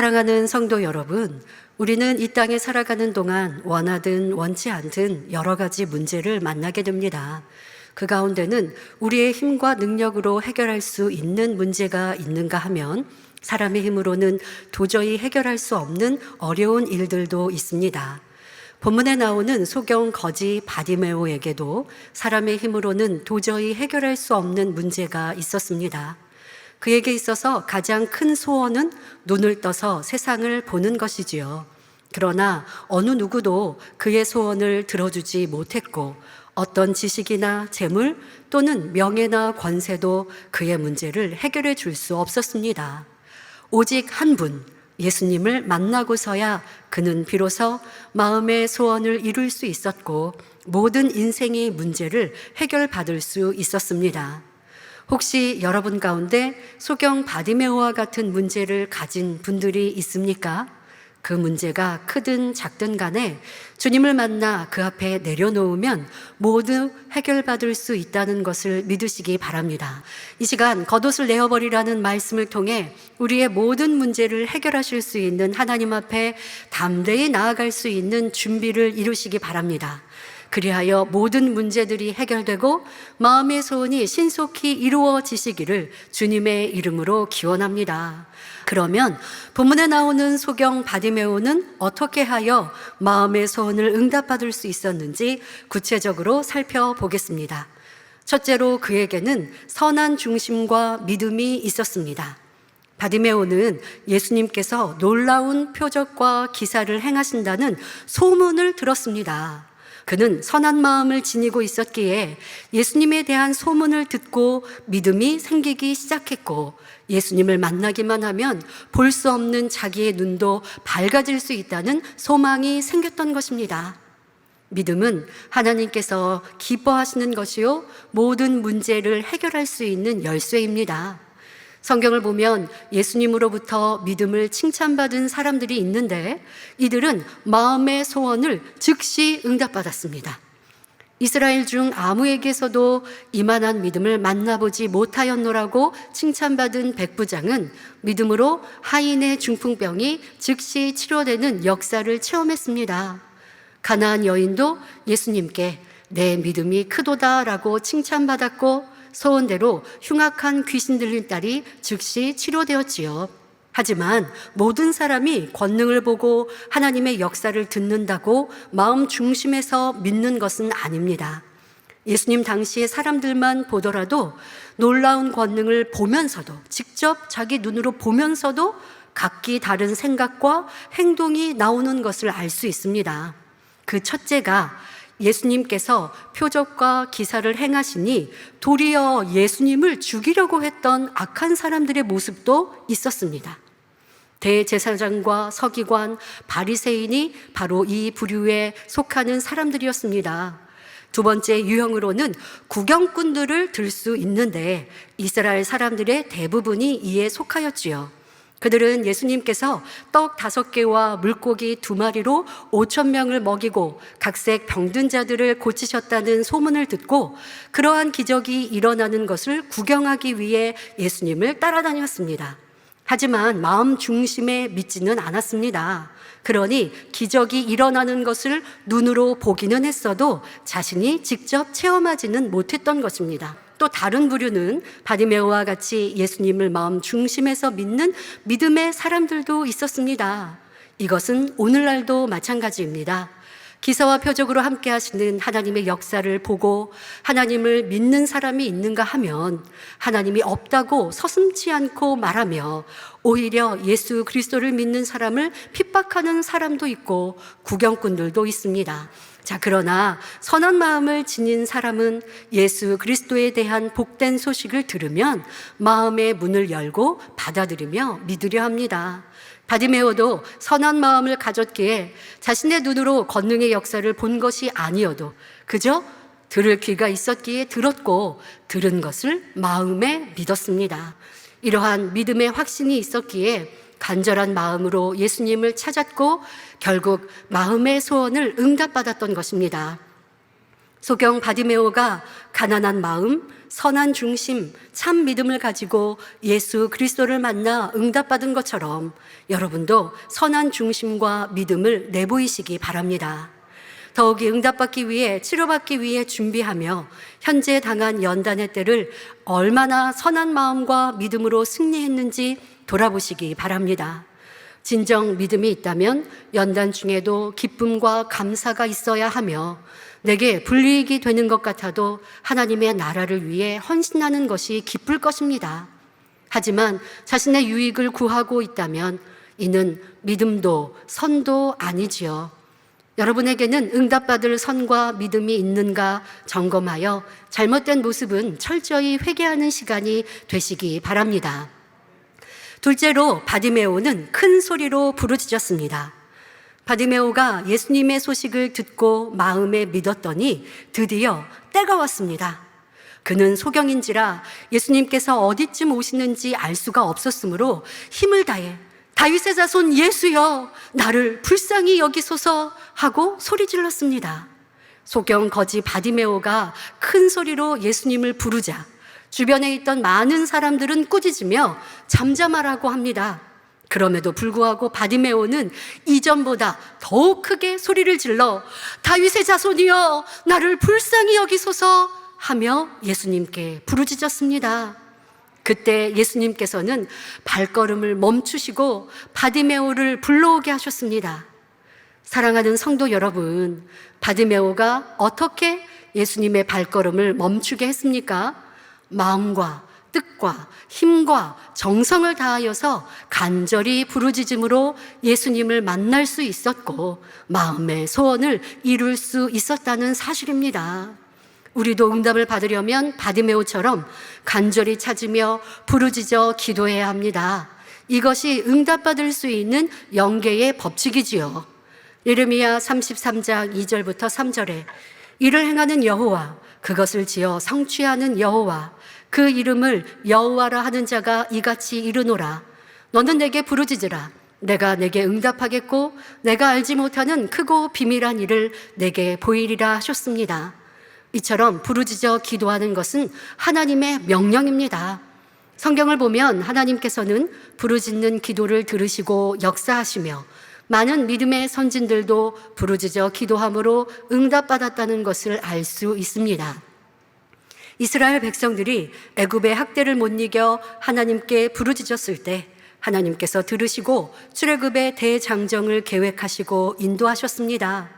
사랑하는 성도 여러분, 우리는 이 땅에 살아가는 동안 원하든 원치 않든 여러 가지 문제를 만나게 됩니다. 그 가운데는 우리의 힘과 능력으로 해결할 수 있는 문제가 있는가 하면 사람의 힘으로는 도저히 해결할 수 없는 어려운 일들도 있습니다. 본문에 나오는 소경 거지 바디메오에게도 사람의 힘으로는 도저히 해결할 수 없는 문제가 있었습니다. 그에게 있어서 가장 큰 소원은 눈을 떠서 세상을 보는 것이지요. 그러나 어느 누구도 그의 소원을 들어주지 못했고 어떤 지식이나 재물 또는 명예나 권세도 그의 문제를 해결해 줄 수 없었습니다. 오직 한 분, 예수님을 만나고서야 그는 비로소 마음의 소원을 이룰 수 있었고 모든 인생의 문제를 해결받을 수 있었습니다. 혹시 여러분 가운데 소경 바디메오와 같은 문제를 가진 분들이 있습니까? 그 문제가 크든 작든 간에 주님을 만나 그 앞에 내려놓으면 모두 해결받을 수 있다는 것을 믿으시기 바랍니다. 이 시간 겉옷을 내어버리라는 말씀을 통해 우리의 모든 문제를 해결하실 수 있는 하나님 앞에 담대히 나아갈 수 있는 준비를 이루시기 바랍니다. 그리하여 모든 문제들이 해결되고 마음의 소원이 신속히 이루어지시기를 주님의 이름으로 기원합니다. 그러면 본문에 나오는 소경 바디메오는 어떻게 하여 마음의 소원을 응답받을 수 있었는지 구체적으로 살펴보겠습니다. 첫째로 그에게는 선한 중심과 믿음이 있었습니다. 바디메오는 예수님께서 놀라운 표적과 기사를 행하신다는 소문을 들었습니다. 그는 선한 마음을 지니고 있었기에 예수님에 대한 소문을 듣고 믿음이 생기기 시작했고 예수님을 만나기만 하면 볼 수 없는 자기의 눈도 밝아질 수 있다는 소망이 생겼던 것입니다. 믿음은 하나님께서 기뻐하시는 것이요 모든 문제를 해결할 수 있는 열쇠입니다. 성경을 보면 예수님으로부터 믿음을 칭찬받은 사람들이 있는데 이들은 마음의 소원을 즉시 응답받았습니다. 이스라엘 중 아무에게서도 이만한 믿음을 만나보지 못하였노라고 칭찬받은 백부장은 믿음으로 하인의 중풍병이 즉시 치료되는 역사를 체험했습니다. 가나안 여인도 예수님께 내 믿음이 크도다라고 칭찬받았고 소원대로 흉악한 귀신 들린 딸이 즉시 치료되었지요. 하지만 모든 사람이 권능을 보고 하나님의 역사를 듣는다고 마음 중심에서 믿는 것은 아닙니다. 예수님 당시의 사람들만 보더라도 놀라운 권능을 보면서도 직접 자기 눈으로 보면서도 각기 다른 생각과 행동이 나오는 것을 알 수 있습니다. 그 첫째가 예수님께서 표적과 기사를 행하시니 도리어 예수님을 죽이려고 했던 악한 사람들의 모습도 있었습니다. 대제사장과 서기관, 바리새인이 바로 이 부류에 속하는 사람들이었습니다. 두 번째 유형으로는 구경꾼들을 들 수 있는데 이스라엘 사람들의 대부분이 이에 속하였지요. 그들은 예수님께서 떡 5개와 물고기 2마리로 5,000명을 먹이고 각색 병든 자들을 고치셨다는 소문을 듣고 그러한 기적이 일어나는 것을 구경하기 위해 예수님을 따라다녔습니다. 하지만 마음 중심에 믿지는 않았습니다. 그러니 기적이 일어나는 것을 눈으로 보기는 했어도 자신이 직접 체험하지는 못했던 것입니다. 또 다른 부류는 바디메오와 같이 예수님을 마음 중심에서 믿는 믿음의 사람들도 있었습니다. 이것은 오늘날도 마찬가지입니다. 기사와 표적으로 함께 하시는 하나님의 역사를 보고 하나님을 믿는 사람이 있는가 하면 하나님이 없다고 서슴지 않고 말하며 오히려 예수 그리스도를 믿는 사람을 핍박하는 사람도 있고 구경꾼들도 있습니다. 자, 그러나 선한 마음을 지닌 사람은 예수 그리스도에 대한 복된 소식을 들으면 마음의 문을 열고 받아들이며 믿으려 합니다. 바디메오도 선한 마음을 가졌기에 자신의 눈으로 권능의 역사를 본 것이 아니어도 그저 들을 귀가 있었기에 들었고 들은 것을 마음에 믿었습니다. 이러한 믿음의 확신이 있었기에 간절한 마음으로 예수님을 찾았고 결국 마음의 소원을 응답받았던 것입니다. 소경 바디메오가 가난한 마음, 선한 중심, 참 믿음을 가지고 예수 그리스도를 만나 응답받은 것처럼 여러분도 선한 중심과 믿음을 내보이시기 바랍니다. 더욱이 응답받기 위해, 치료받기 위해 준비하며 현재 당한 연단의 때를 얼마나 선한 마음과 믿음으로 승리했는지 돌아보시기 바랍니다. 진정 믿음이 있다면 연단 중에도 기쁨과 감사가 있어야 하며, 내게 불이익이 되는 것 같아도 하나님의 나라를 위해 헌신하는 것이 기쁠 것입니다. 하지만 자신의 유익을 구하고 있다면 이는 믿음도 선도 아니지요. 여러분에게는 응답받을 선과 믿음이 있는가 점검하여 잘못된 모습은 철저히 회개하는 시간이 되시기 바랍니다. 둘째로 바디메오는 큰 소리로 부르짖었습니다. 바디메오가 예수님의 소식을 듣고 마음에 믿었더니 드디어 때가 왔습니다. 그는 소경인지라 예수님께서 어디쯤 오시는지 알 수가 없었으므로 힘을 다해 다윗의 자손 예수여, 나를 불쌍히 여기소서 하고 소리 질렀습니다. 소경 거지 바디메오가 큰 소리로 예수님을 부르자 주변에 있던 많은 사람들은 꾸짖으며 잠잠하라고 합니다. 그럼에도 불구하고 바디메오는 이전보다 더욱 크게 소리를 질러 다윗의 자손이여, 나를 불쌍히 여기소서 하며 예수님께 부르짖었습니다. 그때 예수님께서는 발걸음을 멈추시고 바디메오를 불러오게 하셨습니다. 사랑하는 성도 여러분, 바디메오가 어떻게 예수님의 발걸음을 멈추게 했습니까? 마음과 뜻과 힘과 정성을 다하여서 간절히 부르짖음으로 예수님을 만날 수 있었고 마음의 소원을 이룰 수 있었다는 사실입니다. 우리도 응답을 받으려면 바디메오처럼 간절히 찾으며 부르짖어 기도해야 합니다. 이것이 응답받을 수 있는 영계의 법칙이지요. 예레미야 33장 2절부터 3절에 이를 행하는 여호와, 그것을 지어 성취하는 여호와, 그 이름을 여호와라 하는 자가 이같이 이르노라. 너는 내게 부르짖으라. 내가 내게 응답하겠고 내가 알지 못하는 크고 비밀한 일을 내게 보이리라 하셨습니다. 이처럼 부르짖어 기도하는 것은 하나님의 명령입니다. 성경을 보면 하나님께서는 부르짖는 기도를 들으시고 역사하시며 많은 믿음의 선진들도 부르짖어 기도함으로 응답받았다는 것을 알 수 있습니다. 이스라엘 백성들이 애굽의 학대를 못 이겨 하나님께 부르짖었을 때 하나님께서 들으시고 출애굽의 대장정을 계획하시고 인도하셨습니다.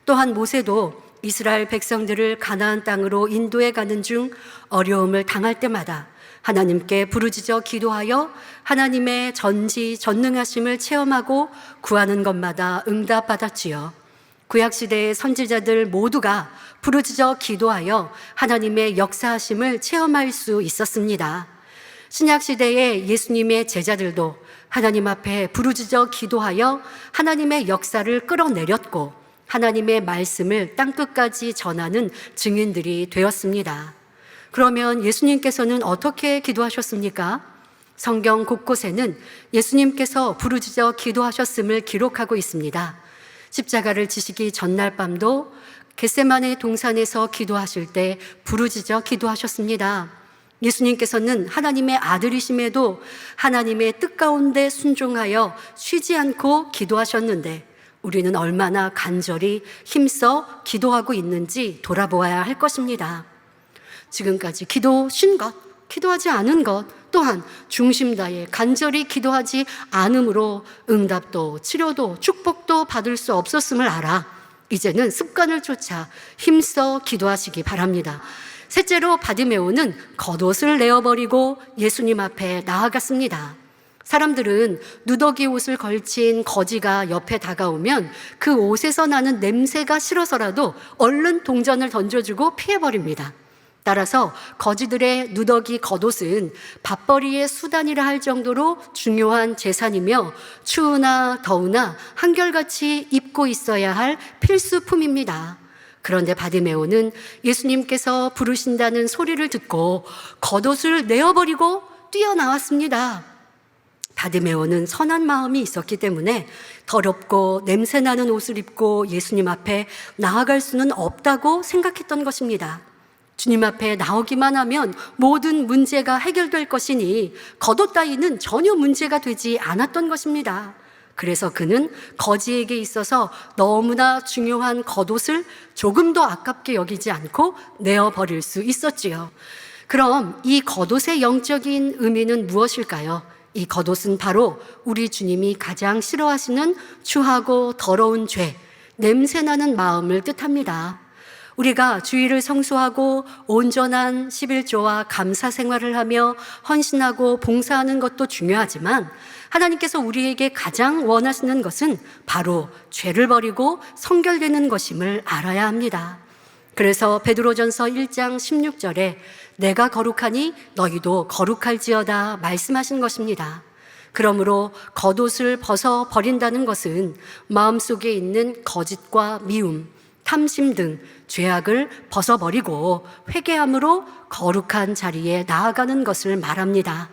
또한 모세도 이스라엘 백성들을 가나안 땅으로 인도해 가는 중 어려움을 당할 때마다 하나님께 부르짖어 기도하여 하나님의 전지전능하심을 체험하고 구하는 것마다 응답받았지요. 구약시대의 선지자들 모두가 부르짖어 기도하여 하나님의 역사하심을 체험할 수 있었습니다. 신약시대의 예수님의 제자들도 하나님 앞에 부르짖어 기도하여 하나님의 역사를 끌어내렸고 하나님의 말씀을 땅끝까지 전하는 증인들이 되었습니다. 그러면 예수님께서는 어떻게 기도하셨습니까? 성경 곳곳에는 예수님께서 부르짖어 기도하셨음을 기록하고 있습니다. 십자가를 지시기 전날 밤도 겟세마네 동산에서 기도하실 때 부르짖어 기도하셨습니다. 예수님께서는 하나님의 아들이심에도 하나님의 뜻 가운데 순종하여 쉬지 않고 기도하셨는데 우리는 얼마나 간절히 힘써 기도하고 있는지 돌아보아야 할 것입니다. 지금까지 기도 쉰 것, 기도하지 않은 것 또한 중심 다해 간절히 기도하지 않음으로 응답도 치료도 축복도 받을 수 없었음을 알아 이제는 습관을 쫓아 힘써 기도하시기 바랍니다. 셋째로 바디메오는 겉옷을 내어버리고 예수님 앞에 나아갔습니다. 사람들은 누더기 옷을 걸친 거지가 옆에 다가오면 그 옷에서 나는 냄새가 싫어서라도 얼른 동전을 던져주고 피해버립니다. 따라서 거지들의 누더기 겉옷은 밥벌이의 수단이라 할 정도로 중요한 재산이며 추우나 더우나 한결같이 입고 있어야 할 필수품입니다. 그런데 바디메오는 예수님께서 부르신다는 소리를 듣고 겉옷을 내어버리고 뛰어나왔습니다. 바디메오는 선한 마음이 있었기 때문에 더럽고 냄새나는 옷을 입고 예수님 앞에 나아갈 수는 없다고 생각했던 것입니다. 주님 앞에 나오기만 하면 모든 문제가 해결될 것이니 겉옷 따위는 전혀 문제가 되지 않았던 것입니다. 그래서 그는 거지에게 있어서 너무나 중요한 겉옷을 조금도 아깝게 여기지 않고 내어버릴 수 있었지요. 그럼 이 겉옷의 영적인 의미는 무엇일까요? 이 겉옷은 바로 우리 주님이 가장 싫어하시는 추하고 더러운 죄, 냄새나는 마음을 뜻합니다. 우리가 주일을 성수하고 온전한 11조와 감사 생활을 하며 헌신하고 봉사하는 것도 중요하지만 하나님께서 우리에게 가장 원하시는 것은 바로 죄를 버리고 성결되는 것임을 알아야 합니다. 그래서 베드로전서 1장 16절에 내가 거룩하니 너희도 거룩할지어다 말씀하신 것입니다. 그러므로 겉옷을 벗어 버린다는 것은 마음속에 있는 거짓과 미움, 탐심 등 죄악을 벗어버리고 회개함으로 거룩한 자리에 나아가는 것을 말합니다.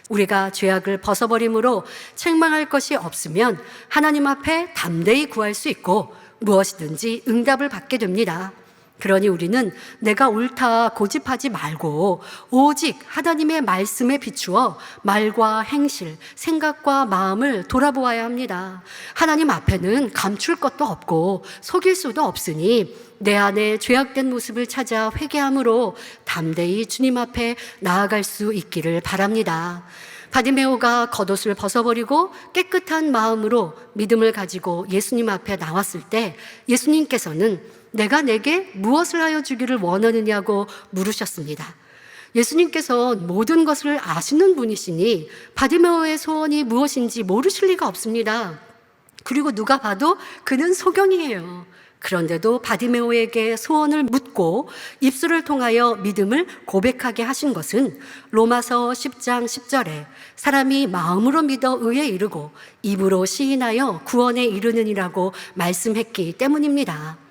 우리가 죄악을 벗어버림으로 책망할 것이 없으면 하나님 앞에 담대히 구할 수 있고 무엇이든지 응답을 받게 됩니다. 그러니 우리는 내가 옳다 고집하지 말고 오직 하나님의 말씀에 비추어 말과 행실, 생각과 마음을 돌아보아야 합니다. 하나님 앞에는 감출 것도 없고 속일 수도 없으니 내 안에 죄악된 모습을 찾아 회개함으로 담대히 주님 앞에 나아갈 수 있기를 바랍니다. 바디메오가 겉옷을 벗어버리고 깨끗한 마음으로 믿음을 가지고 예수님 앞에 나왔을 때 예수님께서는 내가 내게 무엇을 하여 주기를 원하느냐고 물으셨습니다. 예수님께서 모든 것을 아시는 분이시니 바디메오의 소원이 무엇인지 모르실 리가 없습니다. 그리고 누가 봐도 그는 소경이에요. 그런데도 바디메오에게 소원을 묻고 입술을 통하여 믿음을 고백하게 하신 것은 로마서 10장 10절에 사람이 마음으로 믿어 의에 이르고 입으로 시인하여 구원에 이르느니라고 말씀했기 때문입니다.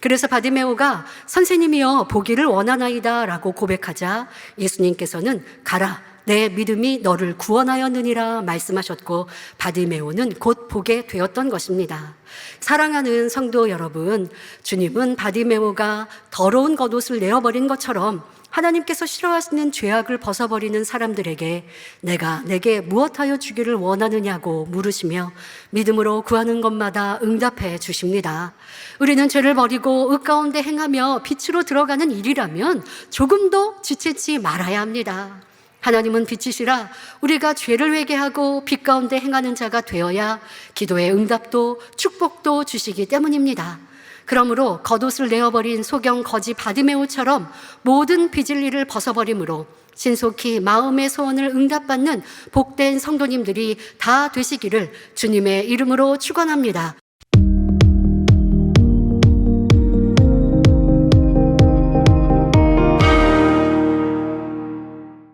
그래서 바디메오가 선생님이여 보기를 원하나이다 라고 고백하자 예수님께서는 가라 내 믿음이 너를 구원하였느니라 말씀하셨고 바디메오는 곧 보게 되었던 것입니다. 사랑하는 성도 여러분, 주님은 바디메오가 더러운 겉옷을 내어버린 것처럼 하나님께서 싫어하시는 죄악을 벗어버리는 사람들에게 내가 내게 무엇하여 주기를 원하느냐고 물으시며 믿음으로 구하는 것마다 응답해 주십니다. 우리는 죄를 버리고 의 가운데 행하며 빛으로 들어가는 일이라면 조금도 지체치 말아야 합니다. 하나님은 빛이시라 우리가 죄를 회개하고 빛 가운데 행하는 자가 되어야 기도의 응답도 축복도 주시기 때문입니다. 그러므로 겉옷을 내어버린 소경 거지 바디메오처럼 모든 빚을 일을 벗어버림으로 신속히 마음의 소원을 응답받는 복된 성도님들이 다 되시기를 주님의 이름으로 축원합니다.